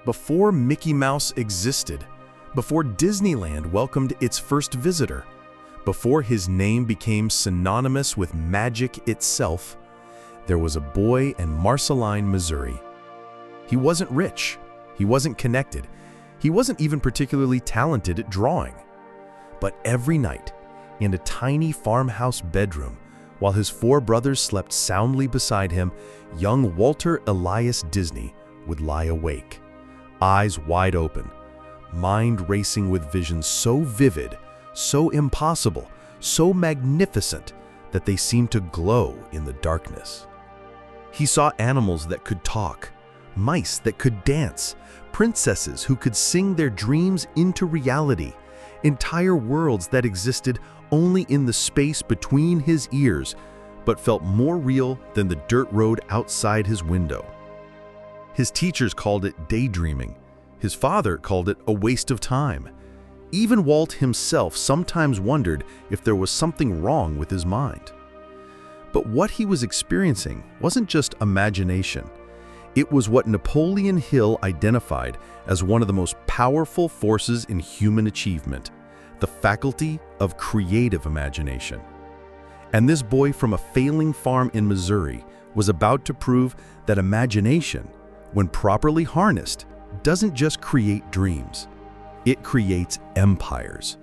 before Mickey Mouse existed, before Disneyland welcomed its first visitor, before his name became synonymous with magic itself, there was a boy in Marceline, Missouri. He wasn't rich, he wasn't connected, he wasn't even particularly talented at drawing. But every night, in a tiny farmhouse bedroom, while his four brothers slept soundly beside him, young Walter Elias Disney would lie awake, eyes wide open, mind racing with visions so vivid, so impossible, so magnificent that they seemed to glow in the darkness. He saw animals that could talk, mice that could dance, princesses who could sing their dreams into reality, entire worlds that existed only in the space between his ears, but felt more real than the dirt road outside his window. His teachers called it daydreaming. His father called it a waste of time. Even Walt himself sometimes wondered if there was something wrong with his mind. But what he was experiencing wasn't just imagination. It was what Napoleon Hill identified as one of the most powerful forces in human achievement, the faculty of creative imagination. And this boy from a failing farm in Missouri was about to prove that imagination, when properly harnessed, doesn't just create dreams, it creates empires.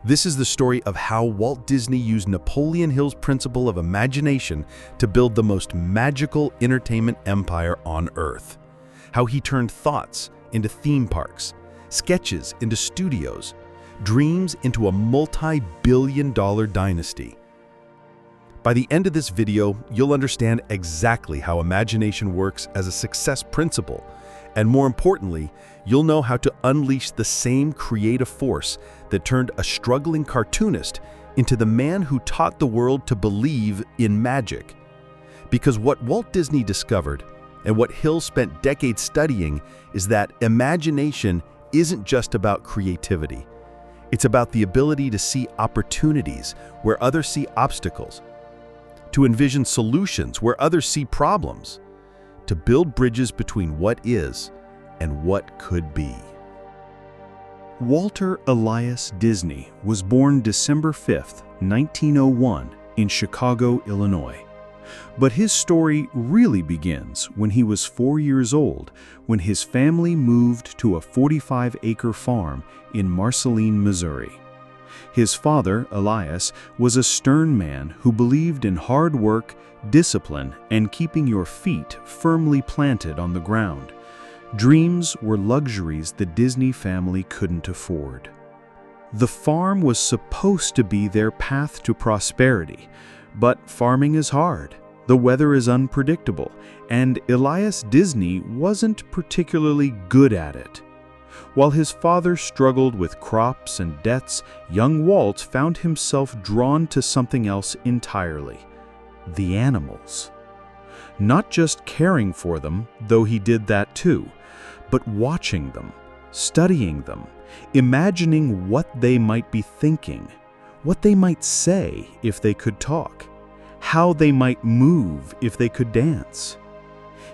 This is the story of how Walt Disney used Napoleon Hill's principle of imagination to build the most magical entertainment empire on Earth. How he turned thoughts into theme parks, sketches into studios, dreams into a multi-billion-dollar dynasty. By the end of this video, you'll understand exactly how imagination works as a success principle, and more importantly, you'll know how to unleash the same creative force that turned a struggling cartoonist into the man who taught the world to believe in magic. Because what Walt Disney discovered, and what Hill spent decades studying, is that imagination isn't just about creativity. It's about the ability to see opportunities where others see obstacles, to envision solutions where others see problems, to build bridges between what is and what could be. Walter Elias Disney was born December 5, 1901, in Chicago, Illinois. But his story really begins when he was 4 years old, when his family moved to a 45-acre farm in Marceline, Missouri. His father, Elias, was a stern man who believed in hard work, discipline, and keeping your feet firmly planted on the ground. Dreams were luxuries the Disney family couldn't afford. The farm was supposed to be their path to prosperity, but farming is hard. The weather is unpredictable, and Elias Disney wasn't particularly good at it. While his father struggled with crops and debts, young Walt found himself drawn to something else entirely: the animals. Not just caring for them, though he did that too, but watching them, studying them, imagining what they might be thinking, what they might say if they could talk, how they might move if they could dance.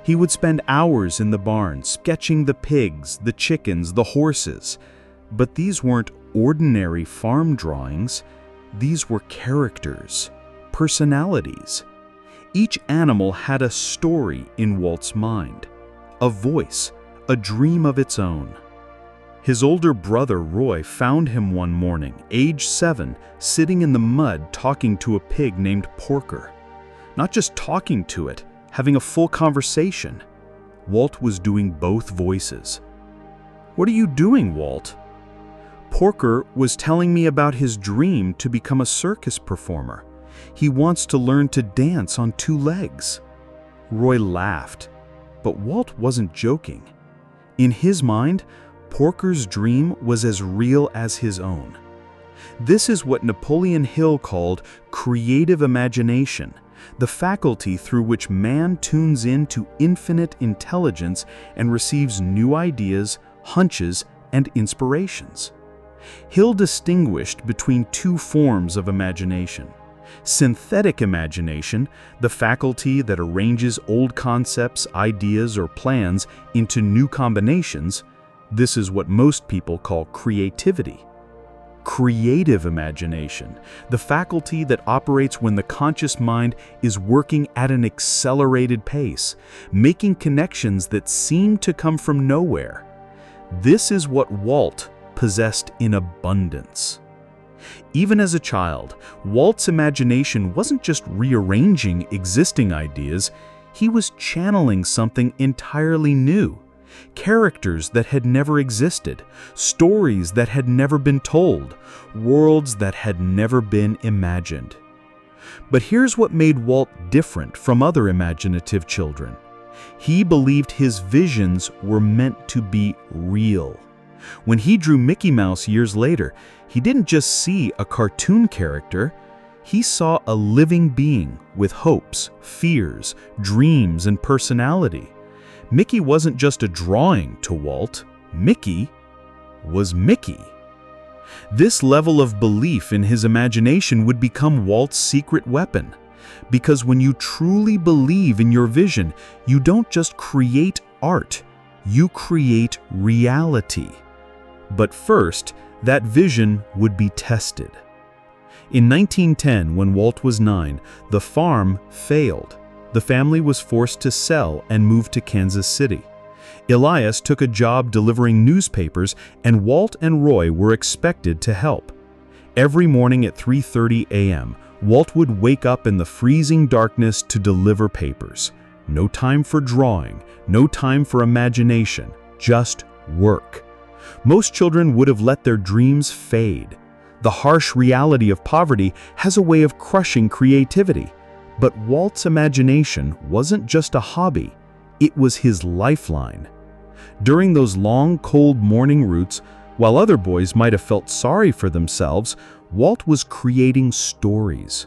He would spend hours in the barn sketching the pigs, the chickens, the horses. But these weren't ordinary farm drawings. These were characters, personalities. Each animal had a story in Walt's mind, a voice, a dream of its own. His older brother Roy found him one morning, age 7, sitting in the mud talking to a pig named Porker. Not just talking to it, having a full conversation. Walt was doing both voices. "What are you doing, Walt?" "Porker was telling me about his dream to become a circus performer. He wants to learn to dance on 2 legs. Roy laughed, but Walt wasn't joking. In his mind, Porker's dream was as real as his own. This is what Napoleon Hill called creative imagination, the faculty through which man tunes into infinite intelligence and receives new ideas, hunches, and inspirations. Hill distinguished between 2 forms of imagination: Synthetic imagination, the faculty that arranges old concepts, ideas, or plans into new combinations, this is what most people call creativity. Creative imagination, the faculty that operates when the conscious mind is working at an accelerated pace, making connections that seem to come from nowhere. This is what Walt possessed in abundance. Even as a child, Walt's imagination wasn't just rearranging existing ideas, he was channeling something entirely new. Characters that had never existed, stories that had never been told, worlds that had never been imagined. But here's what made Walt different from other imaginative children. He believed his visions were meant to be real. When he drew Mickey Mouse years later, he didn't just see a cartoon character, he saw a living being with hopes, fears, dreams, and personality. Mickey wasn't just a drawing to Walt, Mickey was Mickey. This level of belief in his imagination would become Walt's secret weapon. Because when you truly believe in your vision, you don't just create art, you create reality. But first, that vision would be tested. In 1910, when Walt was 9, the farm failed. The family was forced to sell and move to Kansas City. Elias took a job delivering newspapers, and Walt and Roy were expected to help. Every morning at 3:30 a.m., Walt would wake up in the freezing darkness to deliver papers. No time for drawing, no time for imagination, just work. Most children would have let their dreams fade. The harsh reality of poverty has a way of crushing creativity. But Walt's imagination wasn't just a hobby, it was his lifeline. During those long, cold morning routes, while other boys might have felt sorry for themselves, Walt was creating stories.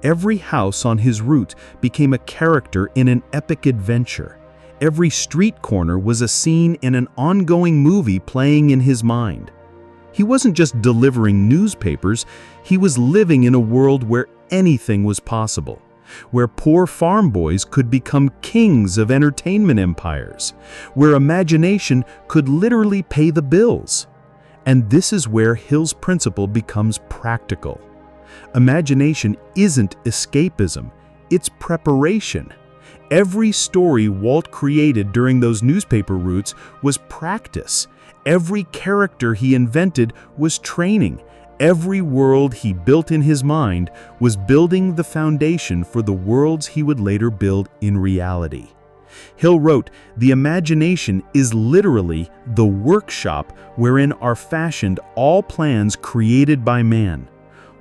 Every house on his route became a character in an epic adventure. Every street corner was a scene in an ongoing movie playing in his mind. He wasn't just delivering newspapers, he was living in a world where anything was possible. Where poor farm boys could become kings of entertainment empires, where imagination could literally pay the bills. And this is where Hill's principle becomes practical. Imagination isn't escapism, it's preparation. Every story Walt created during those newspaper routes was practice. Every character he invented was training. Every world he built in his mind was building the foundation for the worlds he would later build in reality. Hill wrote, "The imagination is literally the workshop wherein are fashioned all plans created by man."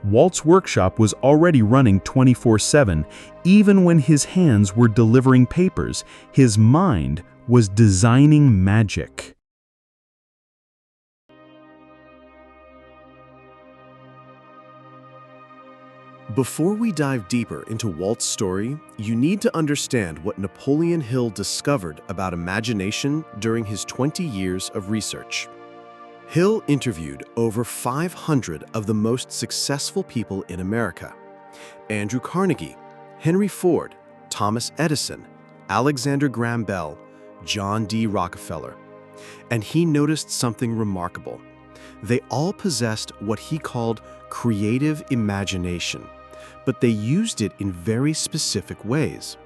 Walt's workshop was already running 24/7. Even when his hands were delivering papers, his mind was designing magic. Before we dive deeper into Walt's story, you need to understand what Napoleon Hill discovered about imagination during his 20 years of research. Hill interviewed over 500 of the most successful people in America: Andrew Carnegie, Henry Ford, Thomas Edison, Alexander Graham Bell, John D. Rockefeller. And he noticed something remarkable. They all possessed what he called creative imagination, but they used it in very specific ways.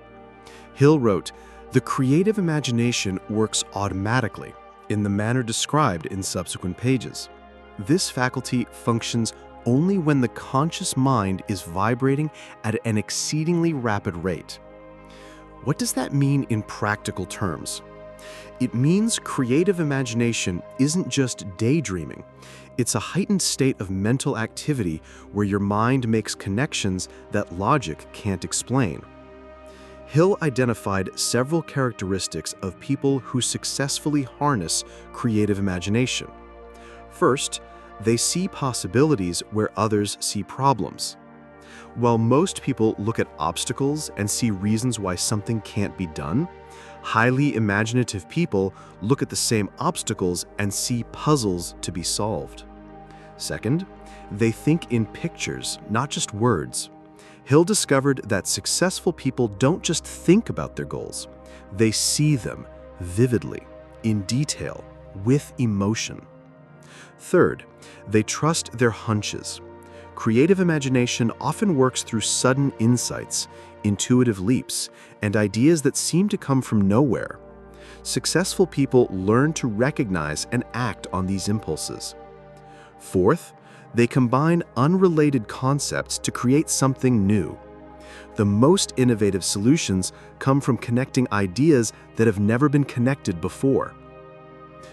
Hill wrote, "The creative imagination works automatically in the manner described in subsequent pages. This faculty functions only when the conscious mind is vibrating at an exceedingly rapid rate." What does that mean in practical terms? It means creative imagination isn't just daydreaming. It's a heightened state of mental activity where your mind makes connections that logic can't explain. Hill identified several characteristics of people who successfully harness creative imagination. First, they see possibilities where others see problems. While most people look at obstacles and see reasons why something can't be done, highly imaginative people look at the same obstacles and see puzzles to be solved. Second, they think in pictures, not just words. Hill discovered that successful people don't just think about their goals, they see them vividly, in detail, with emotion. Third, they trust their hunches. Creative imagination often works through sudden insights, intuitive leaps, and ideas that seem to come from nowhere. Successful people learn to recognize and act on these impulses. Fourth, they combine unrelated concepts to create something new. The most innovative solutions come from connecting ideas that have never been connected before.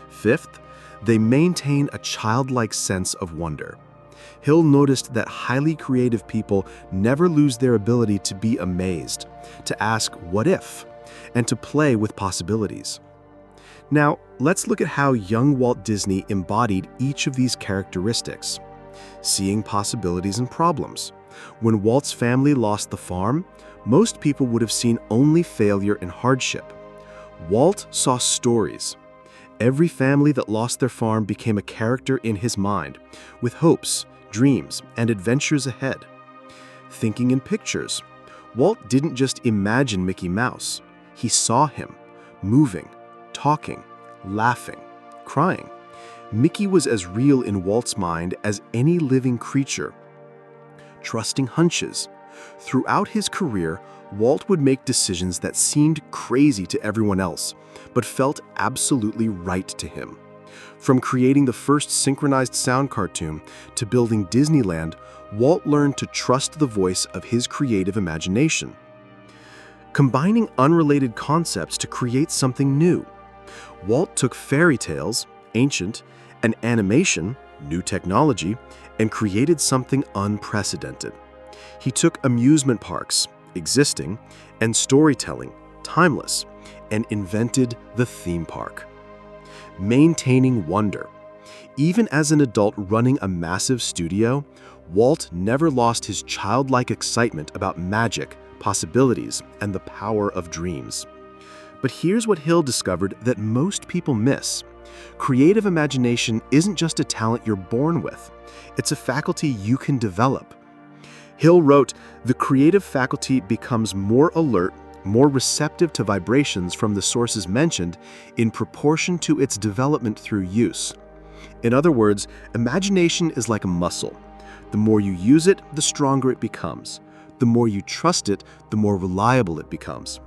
Fifth, they maintain a childlike sense of wonder. Hill noticed that highly creative people never lose their ability to be amazed, to ask what if, and to play with possibilities. Now, let's look at how young Walt Disney embodied each of these characteristics. Seeing possibilities and problems. When Walt's family lost the farm, most people would have seen only failure and hardship. Walt saw stories. Every family that lost their farm became a character in his mind, with hopes, dreams, and adventures ahead. Thinking in pictures. Walt didn't just imagine Mickey Mouse. He saw him, moving, talking, laughing, crying. Mickey was as real in Walt's mind as any living creature. Trusting hunches. Throughout his career, Walt would make decisions that seemed crazy to everyone else, but felt absolutely right to him. From creating the first synchronized sound cartoon to building Disneyland, Walt learned to trust the voice of his creative imagination. Combining unrelated concepts to create something new. Walt took fairy tales, ancient, and animation, new technology, and created something unprecedented. He took amusement parks, existing, and storytelling, timeless, and invented the theme park. Maintaining wonder. Even as an adult running a massive studio, Walt never lost his childlike excitement about magic, possibilities, and the power of dreams. But here's what Hill discovered that most people miss. Creative imagination isn't just a talent you're born with. It's a faculty you can develop. Hill wrote, "The creative faculty becomes more alert, more receptive to vibrations from the sources mentioned in proportion to its development through use." In other words, imagination is like a muscle. The more you use it, the stronger it becomes. The more you trust it, the more reliable it becomes.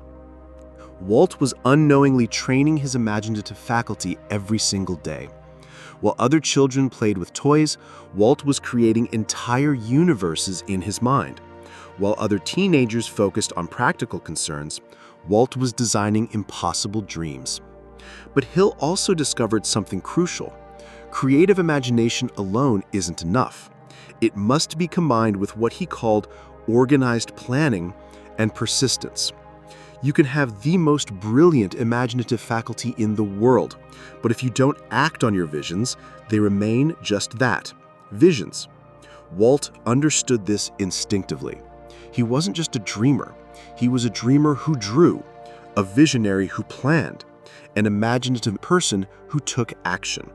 Walt was unknowingly training his imaginative faculty every single day. While other children played with toys, Walt was creating entire universes in his mind. While other teenagers focused on practical concerns, Walt was designing impossible dreams. But Hill also discovered something crucial. Creative imagination alone isn't enough. It must be combined with what he called organized planning and persistence. You can have the most brilliant imaginative faculty in the world, but if you don't act on your visions, they remain just that, visions. Walt understood this instinctively. He wasn't just a dreamer. He was a dreamer who drew, a visionary who planned, an imaginative person who took action.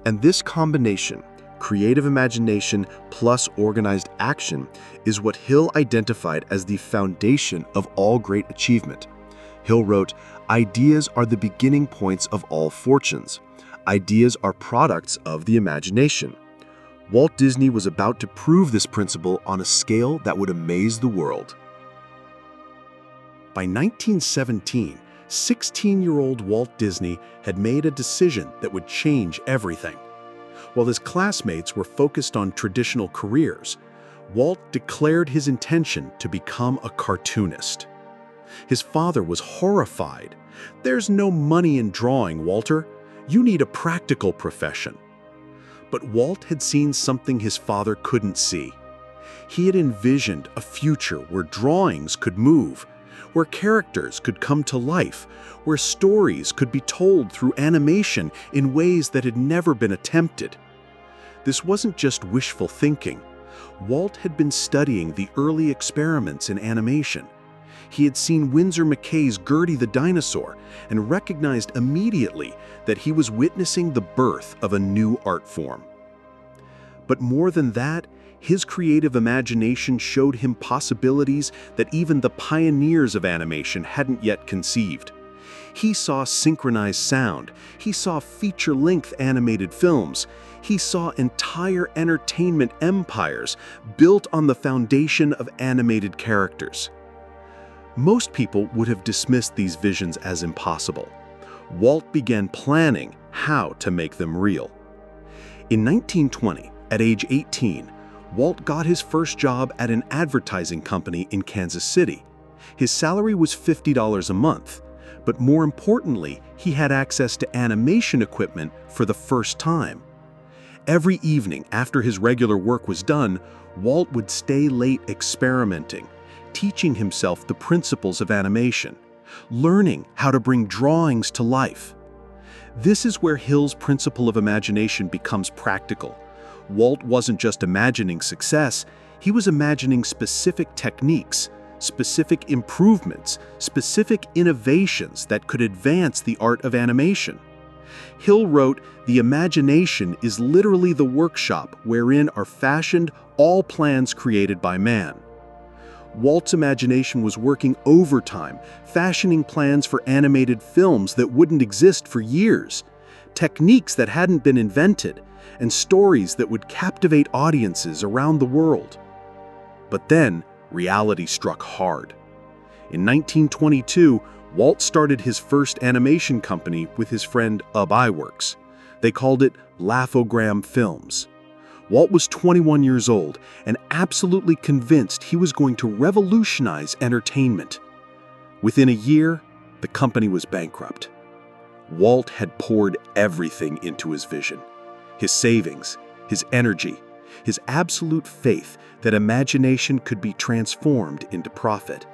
And this combination, creative imagination plus organized action, is what Hill identified as the foundation of all great achievement. Hill wrote, "Ideas are the beginning points of all fortunes. Ideas are products of the imagination." Walt Disney was about to prove this principle on a scale that would amaze the world. By 1917, 16-year-old Walt Disney had made a decision that would change everything. While his classmates were focused on traditional careers, Walt declared his intention to become a cartoonist. His father was horrified. "There's no money in drawing, Walter. You need a practical profession." But Walt had seen something his father couldn't see. He had envisioned a future where drawings could move, where characters could come to life, where stories could be told through animation in ways that had never been attempted. This wasn't just wishful thinking. Walt had been studying the early experiments in animation. He had seen Winsor McCay's Gertie the Dinosaur and recognized immediately that he was witnessing the birth of a new art form. But more than that, His creative imagination showed him possibilities that even the pioneers of animation hadn't yet conceived. He saw synchronized sound, he saw feature-length animated films, he saw entire entertainment empires built on the foundation of animated characters. Most people would have dismissed these visions as impossible. Walt began planning how to make them real. In 1920, at age 18, Walt got his first job at an advertising company in Kansas City. His salary was $50 a month, but more importantly, he had access to animation equipment for the first time. Every evening after his regular work was done, Walt would stay late experimenting, teaching himself the principles of animation, learning how to bring drawings to life. This is where Hill's principle of imagination becomes practical. Walt wasn't just imagining success, he was imagining specific techniques, specific improvements, specific innovations that could advance the art of animation. Hill wrote, "The imagination is literally the workshop wherein are fashioned all plans created by man." Walt's imagination was working overtime, fashioning plans for animated films that wouldn't exist for years, techniques that hadn't been invented, and stories that would captivate audiences around the world. But then, reality struck hard. In 1922, Walt started his first animation company with his friend Ub Iwerks. They called it Laugh-O-Gram Films. Walt was 21 years old and absolutely convinced he was going to revolutionize entertainment. Within a year, the company was bankrupt. Walt had poured everything into his vision. His savings, his energy, his absolute faith that imagination could be transformed into profit.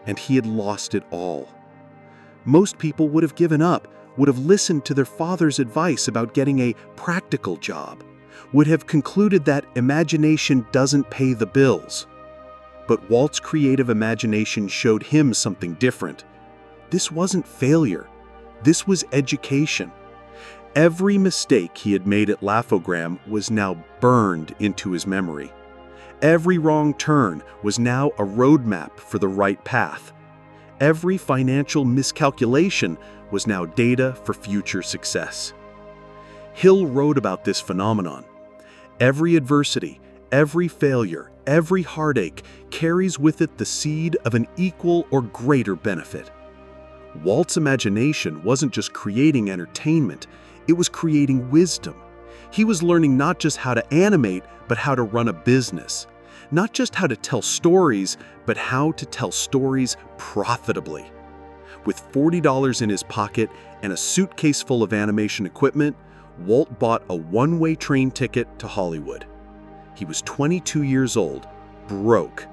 And he had lost it all. Most people would have given up, would have listened to their father's advice about getting a practical job, would have concluded that imagination doesn't pay the bills. But Walt's creative imagination showed him something different. This wasn't failure. This was education. Every mistake he had made at Laugh-O-Gram was now burned into his memory. Every wrong turn was now a roadmap for the right path. Every financial miscalculation was now data for future success. Hill wrote about this phenomenon. Every adversity, every failure, every heartache carries with it the seed of an equal or greater benefit. Walt's imagination wasn't just creating entertainment, it was creating wisdom. He was learning not just how to animate, but how to run a business. Not just how to tell stories, but how to tell stories profitably. With $40 in his pocket and a suitcase full of animation equipment, Walt bought a one-way train ticket to Hollywood. He was 22 years old, broke,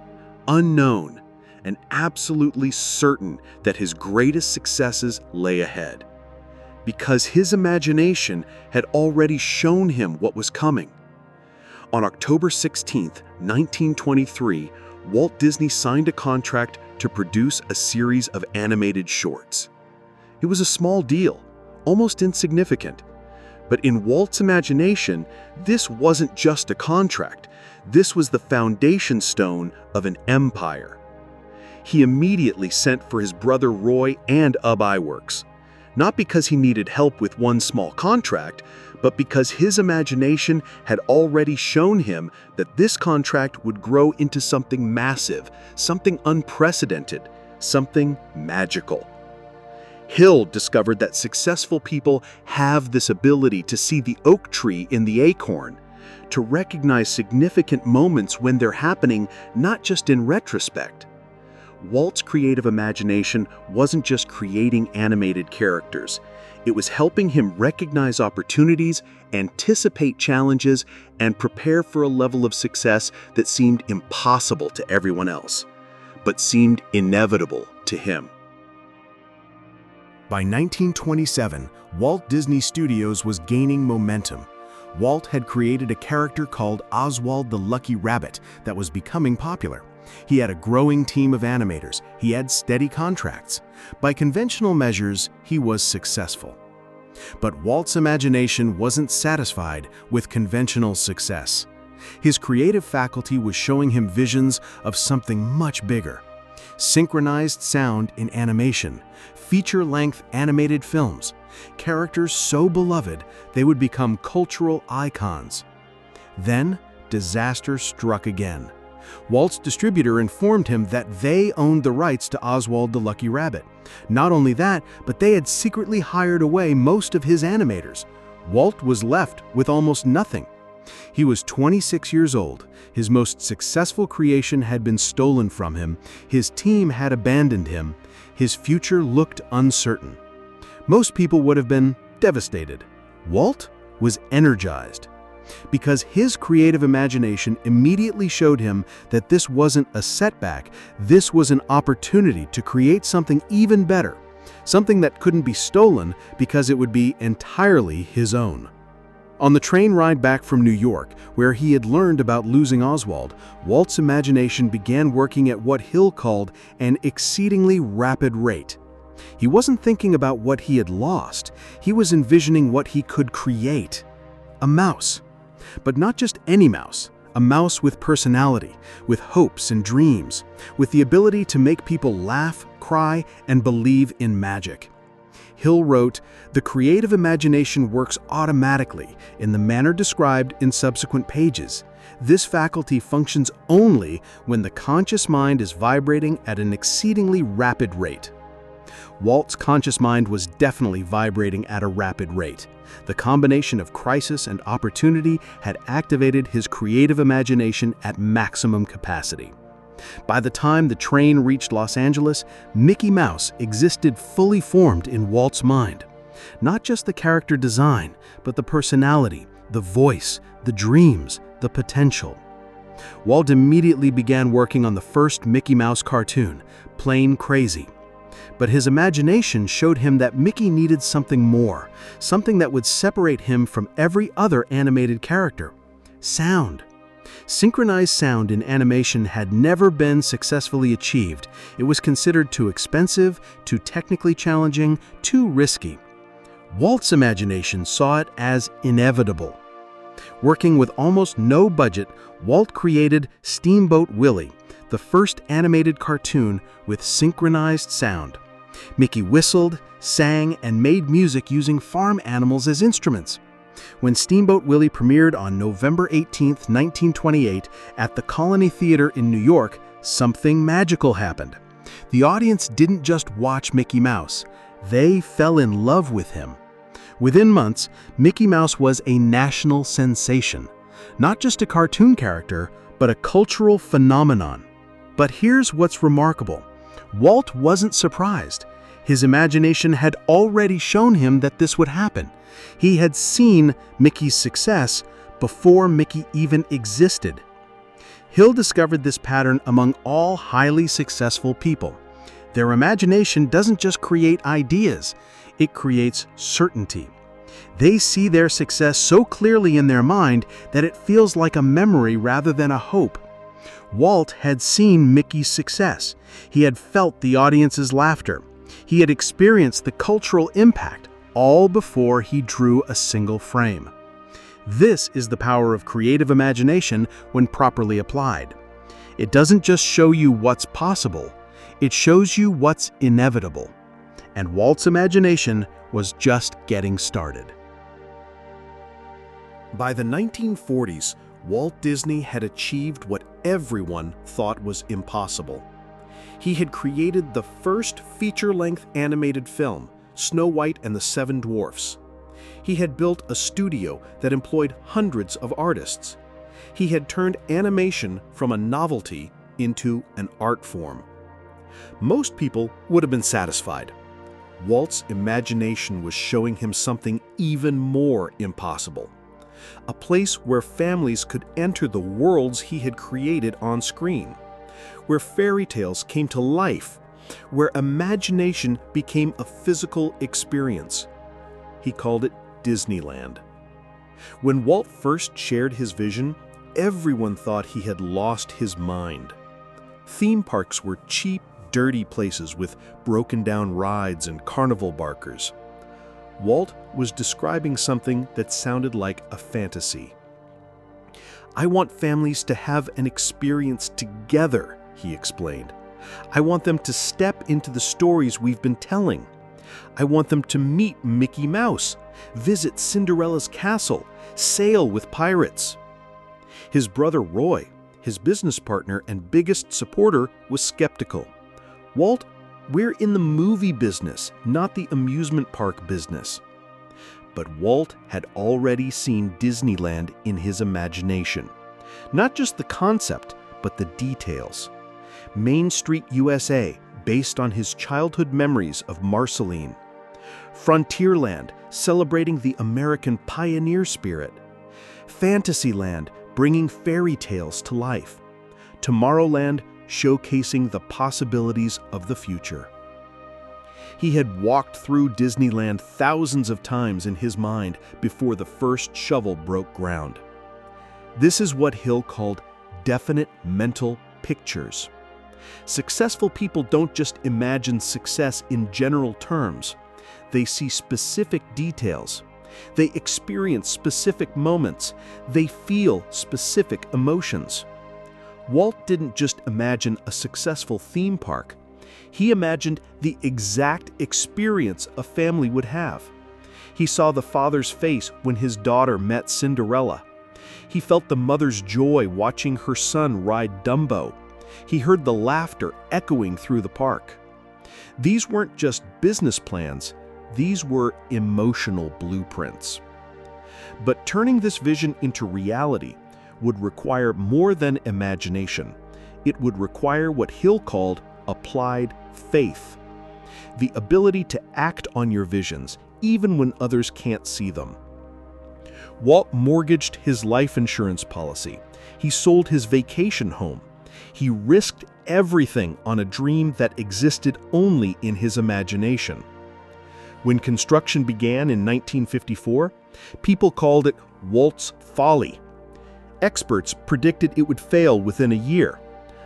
unknown, and absolutely certain that his greatest successes lay ahead. Because his imagination had already shown him what was coming. On October 16, 1923, Walt Disney signed a contract to produce a series of animated shorts. It was a small deal, almost insignificant. But in Walt's imagination, this wasn't just a contract. This was the foundation stone of an empire. He immediately sent for his brother Roy and Ub Iwerks. Not because he needed help with one small contract, but because his imagination had already shown him that this contract would grow into something massive, something unprecedented, something magical. Hill discovered that successful people have this ability to see the oak tree in the acorn, to recognize significant moments when they're happening, not just in retrospect. Walt's creative imagination wasn't just creating animated characters. It was helping him recognize opportunities, anticipate challenges, and prepare for a level of success that seemed impossible to everyone else, but seemed inevitable to him. By 1927, Walt Disney Studios was gaining momentum. Walt had created a character called Oswald the Lucky Rabbit that was becoming popular. He had a growing team of animators. He had steady contracts. By conventional measures, he was successful. But Walt's imagination wasn't satisfied with conventional success. His creative faculty was showing him visions of something much bigger. Synchronized sound in animation, feature-length animated films, characters so beloved they would become cultural icons. Then, disaster struck again. Walt's distributor informed him that they owned the rights to Oswald the Lucky Rabbit. Not only that, but they had secretly hired away most of his animators. Walt was left with almost nothing. He was 26 years old. His most successful creation had been stolen from him. His team had abandoned him. His future looked uncertain. Most people would have been devastated. Walt was energized, because his creative imagination immediately showed him that this wasn't a setback, this was an opportunity to create something even better, something that couldn't be stolen because it would be entirely his own. On the train ride back from New York, where he had learned about losing Oswald, Walt's imagination began working at what Hill called an exceedingly rapid rate. He wasn't thinking about what he had lost, he was envisioning what he could create. A mouse. But not just any mouse, a mouse with personality, with hopes and dreams, with the ability to make people laugh, cry, and believe in magic. Hill wrote, "The creative imagination works automatically in the manner described in subsequent pages. This faculty functions only when the conscious mind is vibrating at an exceedingly rapid rate." Walt's conscious mind was definitely vibrating at a rapid rate. The combination of crisis and opportunity had activated his creative imagination at maximum capacity. By the time the train reached Los Angeles, Mickey Mouse existed fully formed in Walt's mind. Not just the character design, but the personality, the voice, the dreams, the potential. Walt immediately began working on the first Mickey Mouse cartoon, Plain Crazy. But his imagination showed him that Mickey needed something more, something that would separate him from every other animated character. Sound. Synchronized sound in animation had never been successfully achieved. It was considered too expensive, too technically challenging, too risky. Walt's imagination saw it as inevitable. Working with almost no budget, Walt created Steamboat Willie, the first animated cartoon with synchronized sound. Mickey whistled, sang, and made music using farm animals as instruments. When Steamboat Willie premiered on November 18, 1928, at the Colony Theater in New York, something magical happened. The audience didn't just watch Mickey Mouse, they fell in love with him. Within months, Mickey Mouse was a national sensation. Not just a cartoon character, but a cultural phenomenon. But here's what's remarkable. Walt wasn't surprised. His imagination had already shown him that this would happen. He had seen Mickey's success before Mickey even existed. Hill discovered this pattern among all highly successful people. Their imagination doesn't just create ideas, it creates certainty. They see their success so clearly in their mind that it feels like a memory rather than a hope. Walt had seen Mickey's success. He had felt the audience's laughter. He had experienced the cultural impact, all before he drew a single frame. This is the power of creative imagination when properly applied. It doesn't just show you what's possible, it shows you what's inevitable. And Walt's imagination was just getting started. By the 1940s, Walt Disney had achieved what everyone thought was impossible. He had created the first feature-length animated film, Snow White and the Seven Dwarfs. He had built a studio that employed hundreds of artists. He had turned animation from a novelty into an art form. Most people would have been satisfied. Walt's imagination was showing him something even more impossible. A place where families could enter the worlds he had created on screen, where fairy tales came to life, where imagination became a physical experience. He called it Disneyland. When Walt first shared his vision, everyone thought he had lost his mind. Theme parks were cheap, dirty places with broken-down rides and carnival barkers. Walt was describing something that sounded like a fantasy. "I want families to have an experience together," he explained. "I want them to step into the stories we've been telling. I want them to meet Mickey Mouse, visit Cinderella's castle, sail with pirates." His brother Roy, his business partner and biggest supporter, was skeptical. "Walt, we're in the movie business, not the amusement park business." But Walt had already seen Disneyland in his imagination. Not just the concept, but the details. Main Street, USA, based on his childhood memories of Marceline. Frontierland, celebrating the American pioneer spirit. Fantasyland, bringing fairy tales to life. Tomorrowland, showcasing the possibilities of the future. He had walked through Disneyland thousands of times in his mind before the first shovel broke ground. This is what Hill called definite mental pictures. Successful people don't just imagine success in general terms. They see specific details. They experience specific moments. They feel specific emotions. Walt didn't just imagine a successful theme park. He imagined the exact experience a family would have. He saw the father's face when his daughter met Cinderella. He felt the mother's joy watching her son ride Dumbo. He heard the laughter echoing through the park. These weren't just business plans, these were emotional blueprints. But turning this vision into reality would require more than imagination. It would require what Hill called applied faith. The ability to act on your visions, even when others can't see them. Walt mortgaged his life insurance policy. He sold his vacation home. He risked everything on a dream that existed only in his imagination. When construction began in 1954, people called it Walt's folly. Experts predicted it would fail within a year.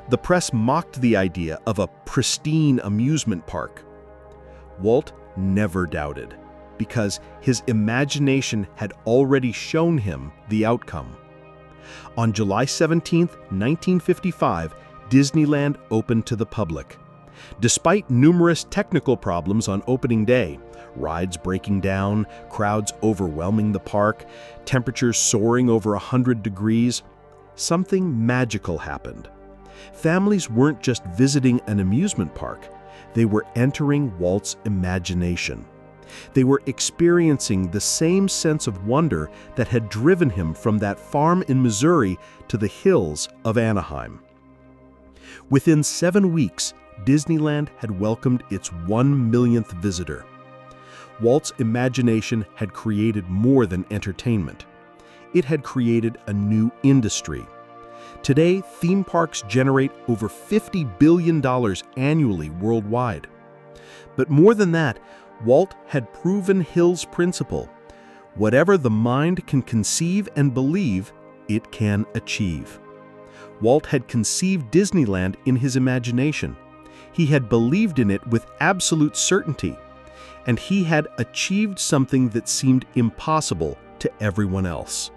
The press mocked the idea of a pristine amusement park. Walt never doubted, because his imagination had already shown him the outcome. On July 17, 1955, Disneyland opened to the public. Despite numerous technical problems on opening day, rides breaking down, crowds overwhelming the park, temperatures soaring over 100 degrees, something magical happened. Families weren't just visiting an amusement park, they were entering Walt's imagination. They were experiencing the same sense of wonder that had driven him from that farm in Missouri to the hills of Anaheim. Within 7 weeks, Disneyland had welcomed its 1 millionth visitor. Walt's imagination had created more than entertainment. It had created a new industry. Today, theme parks generate over $50 billion annually worldwide. But more than that, Walt had proven Hill's principle. Whatever the mind can conceive and believe, it can achieve. Walt had conceived Disneyland in his imagination. He had believed in it with absolute certainty. And he had achieved something that seemed impossible to everyone else.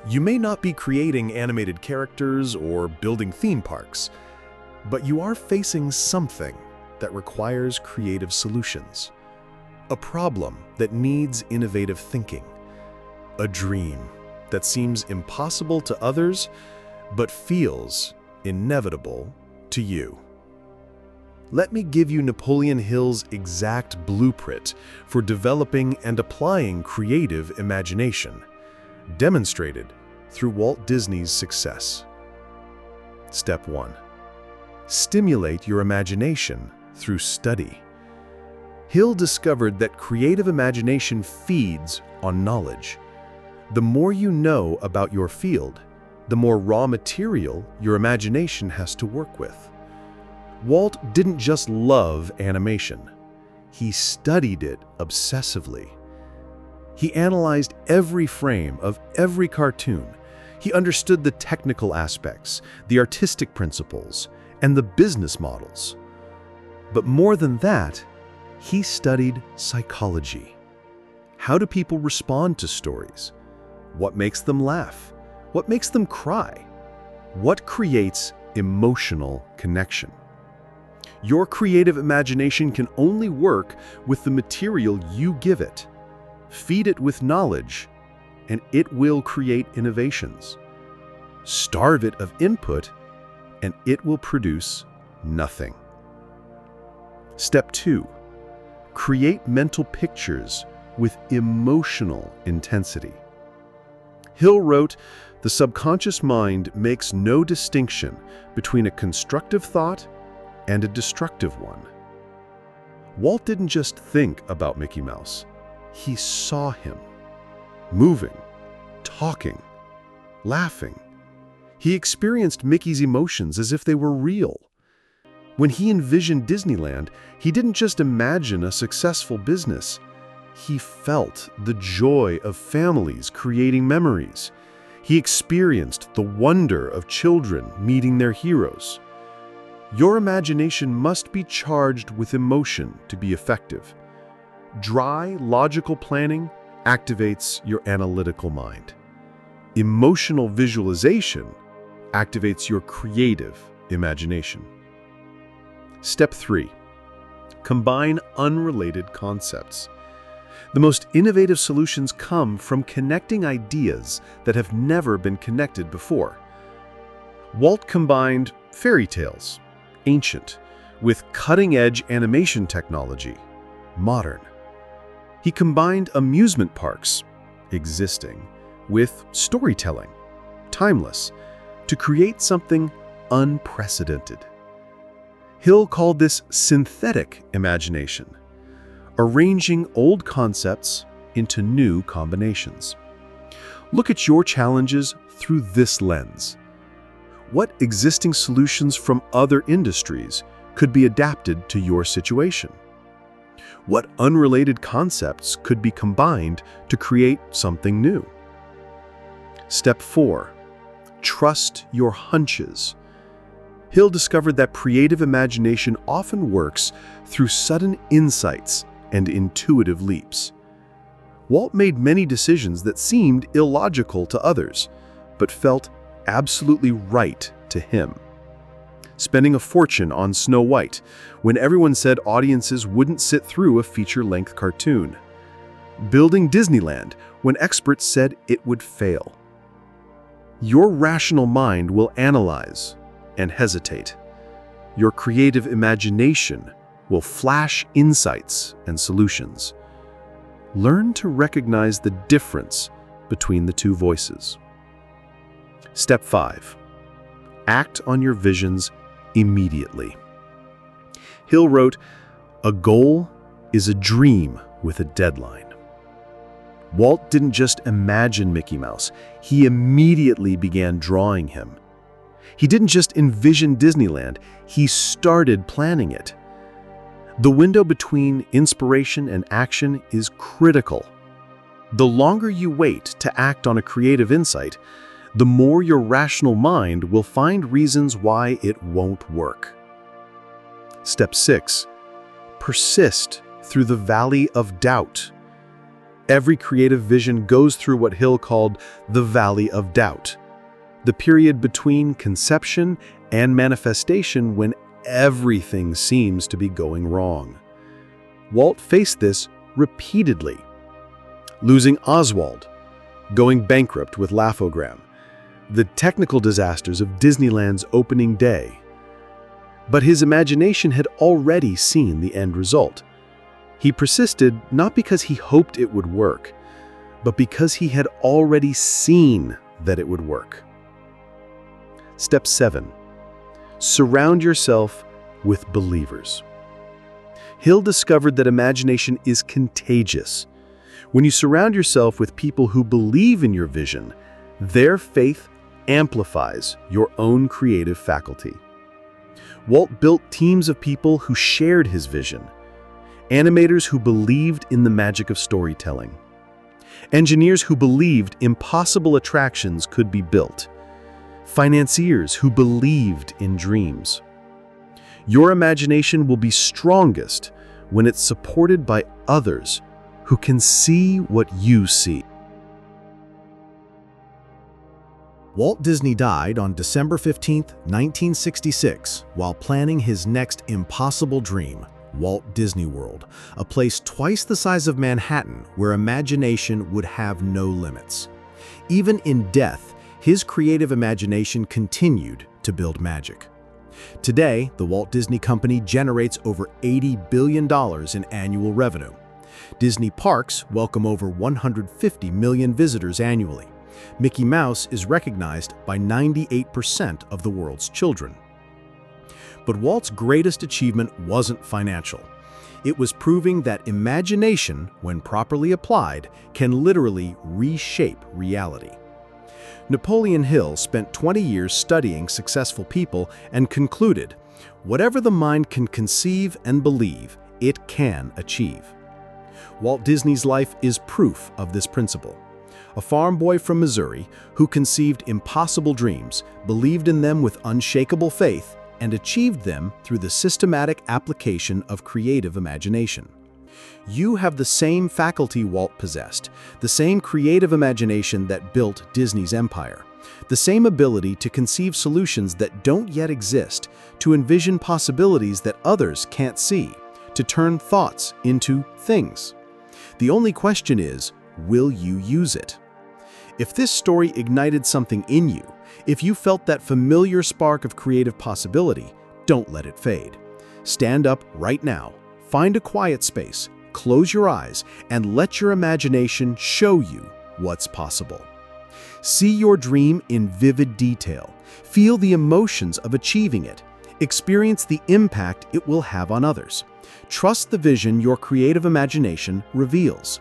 You may not be creating animated characters or building theme parks, but you are facing something that requires creative solutions. A problem that needs innovative thinking. A dream that seems impossible to others, but feels inevitable to you. Let me give you Napoleon Hill's exact blueprint for developing and applying creative imagination, demonstrated through Walt Disney's success. Step 1. Stimulate your imagination through study. Hill discovered that creative imagination feeds on knowledge. The more you know about your field, the more raw material your imagination has to work with. Walt didn't just love animation. He studied it obsessively. He analyzed every frame of every cartoon. He understood the technical aspects, the artistic principles, and the business models. But more than that, he studied psychology. How do people respond to stories? What makes them laugh? What makes them cry? What creates emotional connection? Your creative imagination can only work with the material you give it. Feed it with knowledge, and it will create innovations. Starve it of input, and it will produce nothing. Step 2. Create mental pictures with emotional intensity. Hill wrote, "The subconscious mind makes no distinction between a constructive thought and a destructive one." Walt didn't just think about Mickey Mouse. He saw him, moving, talking, laughing. He experienced Mickey's emotions as if they were real. When he envisioned Disneyland, he didn't just imagine a successful business. He felt the joy of families creating memories. He experienced the wonder of children meeting their heroes. Your imagination must be charged with emotion to be effective. Dry, logical planning activates your analytical mind. Emotional visualization activates your creative imagination. Step 3. Combine unrelated concepts. The most innovative solutions come from connecting ideas that have never been connected before. Walt combined fairy tales, ancient, with cutting-edge animation technology, modern. He combined amusement parks, existing, with storytelling, timeless, to create something unprecedented. Hill called this synthetic imagination, arranging old concepts into new combinations. Look at your challenges through this lens. What existing solutions from other industries could be adapted to your situation? What unrelated concepts could be combined to create something new? Step 4. Trust your hunches. Hill discovered that creative imagination often works through sudden insights and intuitive leaps. Walt made many decisions that seemed illogical to others, but felt absolutely right to him. Spending a fortune on Snow White when everyone said audiences wouldn't sit through a feature-length cartoon. Building Disneyland when experts said it would fail. Your rational mind will analyze and hesitate. Your creative imagination will flash insights and solutions. Learn to recognize the difference between the two voices. Step 5. Act on your visions immediately. Hill wrote, "A goal is a dream with a deadline." Walt didn't just imagine Mickey Mouse, he immediately began drawing him. He didn't just envision Disneyland, he started planning it. The window between inspiration and action is critical. The longer you wait to act on a creative insight, the more your rational mind will find reasons why it won't work. Step 6. Persist through the valley of doubt. Every creative vision goes through what Hill called the valley of doubt, the period between conception and manifestation when everything seems to be going wrong. Walt faced this repeatedly. Losing Oswald, going bankrupt with Laugh-O-Gram, the technical disasters of Disneyland's opening day. But his imagination had already seen the end result. He persisted not because he hoped it would work, but because he had already seen that it would work. Step 7. Surround yourself with believers. Hill discovered that imagination is contagious. When you surround yourself with people who believe in your vision, their faith amplifies your own creative faculty. Walt built teams of people who shared his vision, animators who believed in the magic of storytelling, engineers who believed impossible attractions could be built, financiers who believed in dreams. Your imagination will be strongest when it's supported by others who can see what you see. Walt Disney died on December 15, 1966, while planning his next impossible dream, Walt Disney World, a place twice the size of Manhattan where imagination would have no limits. Even in death, his creative imagination continued to build magic. Today, the Walt Disney Company generates over $80 billion in annual revenue. Disney parks welcome over 150 million visitors annually. Mickey Mouse is recognized by 98% of the world's children. But Walt's greatest achievement wasn't financial. It was proving that imagination, when properly applied, can literally reshape reality. Napoleon Hill spent 20 years studying successful people and concluded, whatever the mind can conceive and believe, it can achieve. Walt Disney's life is proof of this principle. A farm boy from Missouri who conceived impossible dreams, believed in them with unshakable faith, and achieved them through the systematic application of creative imagination. You have the same faculty Walt possessed, the same creative imagination that built Disney's empire, the same ability to conceive solutions that don't yet exist, to envision possibilities that others can't see, to turn thoughts into things. The only question is, will you use it? If this story ignited something in you, if you felt that familiar spark of creative possibility, don't let it fade. Stand up right now, find a quiet space, close your eyes, and let your imagination show you what's possible. See your dream in vivid detail. Feel the emotions of achieving it. Experience the impact it will have on others. Trust the vision your creative imagination reveals.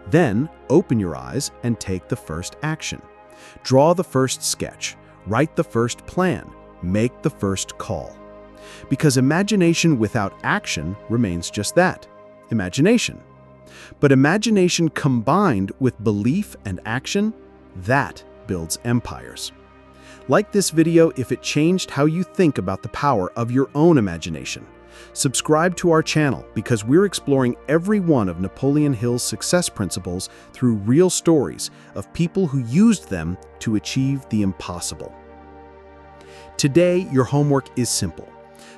Then, open your eyes and take the first action. Draw the first sketch, write the first plan, make the first call. Because imagination without action remains just that, imagination. But imagination combined with belief and action, that builds empires. Like this video if it changed how you think about the power of your own imagination. Subscribe to our channel because we're exploring every one of Napoleon Hill's success principles through real stories of people who used them to achieve the impossible. Today, your homework is simple.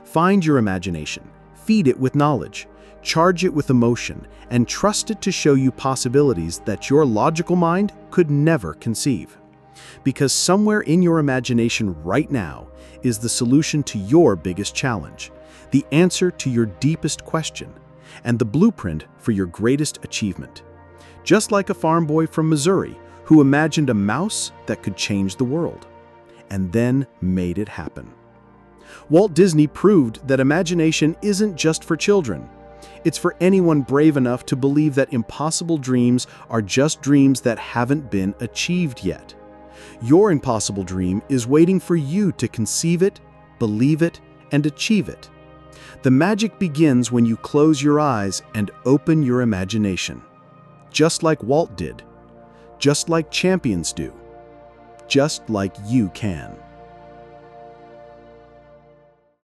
Find your imagination, feed it with knowledge, charge it with emotion, and trust it to show you possibilities that your logical mind could never conceive. Because somewhere in your imagination right now is the solution to your biggest challenge, the answer to your deepest question, and the blueprint for your greatest achievement. Just like a farm boy from Missouri who imagined a mouse that could change the world, and then made it happen. Walt Disney proved that imagination isn't just for children. It's for anyone brave enough to believe that impossible dreams are just dreams that haven't been achieved yet. Your impossible dream is waiting for you to conceive it, believe it, and achieve it. The magic begins when you close your eyes and open your imagination. Just like Walt did. Just like champions do. Just like you can.